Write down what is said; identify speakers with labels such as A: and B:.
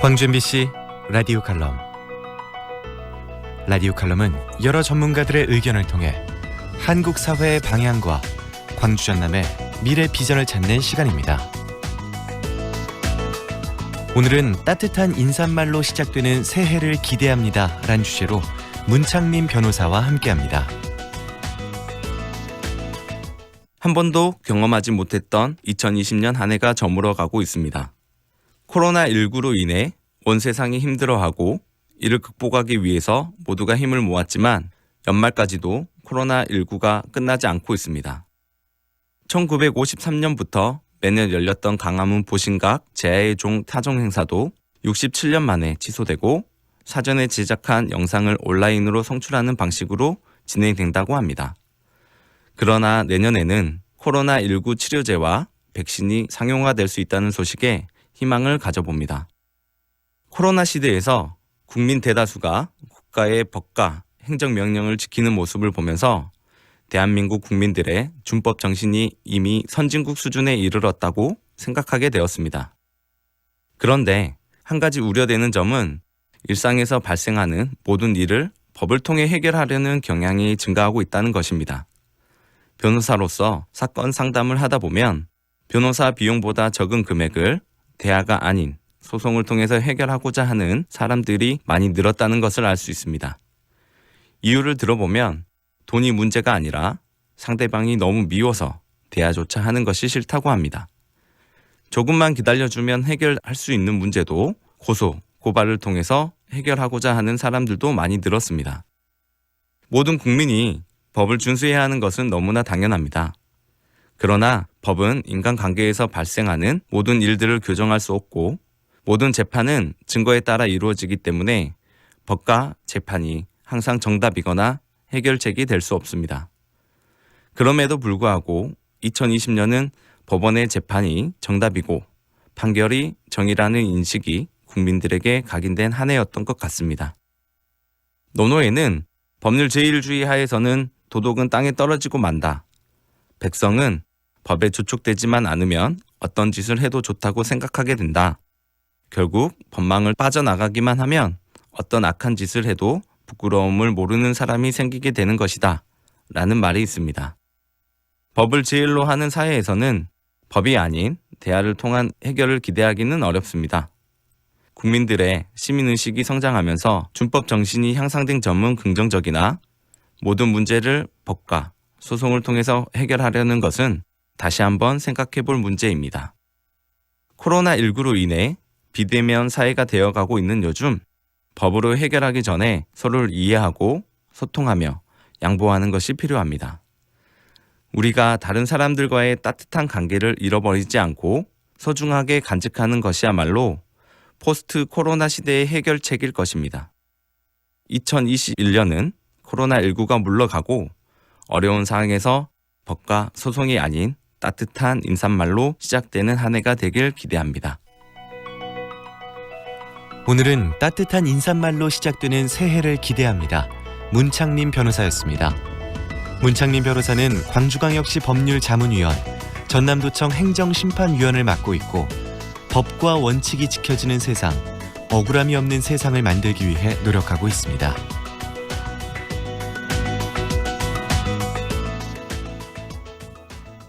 A: 광주 MBC 라디오 칼럼. 라디오 칼럼은 여러 전문가들의 의견을 통해 한국 사회의 방향과 광주 전남의 미래 비전을 찾는 시간입니다. 오늘은 따뜻한 인사말로 시작되는 새해를 기대합니다 라는 주제로 문창민 변호사와 함께합니다.
B: 한 번도 경험하지 못했던 2020년 한 해가 저물어가고 있습니다. 코로나19로 인해 온 세상이 힘들어하고 이를 극복하기 위해서 모두가 힘을 모았지만 연말까지도 코로나19가 끝나지 않고 있습니다. 1953년부터 매년 열렸던 강화문 보신각 제야의 종 타종 행사도 67년 만에 취소되고 사전에 제작한 영상을 온라인으로 송출하는 방식으로 진행된다고 합니다. 그러나 내년에는 코로나19 치료제와 백신이 상용화될 수 있다는 소식에 희망을 가져봅니다. 코로나 시대에서 국민 대다수가 국가의 법과 행정명령을 지키는 모습을 보면서 대한민국 국민들의 준법 정신이 이미 선진국 수준에 이르렀다고 생각하게 되었습니다. 그런데 한 가지 우려되는 점은 일상에서 발생하는 모든 일을 법을 통해 해결하려는 경향이 증가하고 있다는 것입니다. 변호사로서 사건 상담을 하다 보면 변호사 비용보다 적은 금액을 대화가 아닌 소송을 통해서 해결하고자 하는 사람들이 많이 늘었다는 것을 알 수 있습니다. 이유를 들어보면 돈이 문제가 아니라 상대방이 너무 미워서 대화조차 하는 것이 싫다고 합니다. 조금만 기다려주면 해결할 수 있는 문제도 고소, 고발을 통해서 해결하고자 하는 사람들도 많이 늘었습니다. 모든 국민이 법을 준수해야 하는 것은 너무나 당연합니다. 그러나 법은 인간관계에서 발생하는 모든 일들을 규정할 수 없고 모든 재판은 증거에 따라 이루어지기 때문에 법과 재판이 항상 정답이거나 해결책이 될 수 없습니다. 그럼에도 불구하고 2020년은 법원의 재판이 정답이고 판결이 정의라는 인식이 국민들에게 각인된 한 해였던 것 같습니다. 논어에는 법률 제1주의 하에서는 도덕은 땅에 떨어지고 만다. 백성은 법에 주축되지만 않으면 어떤 짓을 해도 좋다고 생각하게 된다. 결국 법망을 빠져나가기만 하면 어떤 악한 짓을 해도 부끄러움을 모르는 사람이 생기게 되는 것이다. 라는 말이 있습니다. 법을 제일로 하는 사회에서는 법이 아닌 대화를 통한 해결을 기대하기는 어렵습니다. 국민들의 시민의식이 성장하면서 준법 정신이 향상된 점은 긍정적이나 모든 문제를 법과 소송을 통해서 해결하려는 것은 다시 한번 생각해 볼 문제입니다. 코로나19로 인해 비대면 사회가 되어가고 있는 요즘 법으로 해결하기 전에 서로를 이해하고 소통하며 양보하는 것이 필요합니다. 우리가 다른 사람들과의 따뜻한 관계를 잃어버리지 않고 소중하게 간직하는 것이야말로 포스트 코로나 시대의 해결책일 것입니다. 2021년은 코로나19가 물러가고 어려운 상황에서 법과 소송이 아닌 따뜻한 인사말로 시작되는 한 해가 되길 기대합니다.
A: 오늘은 따뜻한 인사말로 시작되는 새해를 기대합니다. 문창민 변호사였습니다. 문창민 변호사는 광주광역시 법률자문위원, 전남도청 행정심판위원을 맡고 있고 법과 원칙이 지켜지는 세상, 억울함이 없는 세상을 만들기 위해 노력하고 있습니다.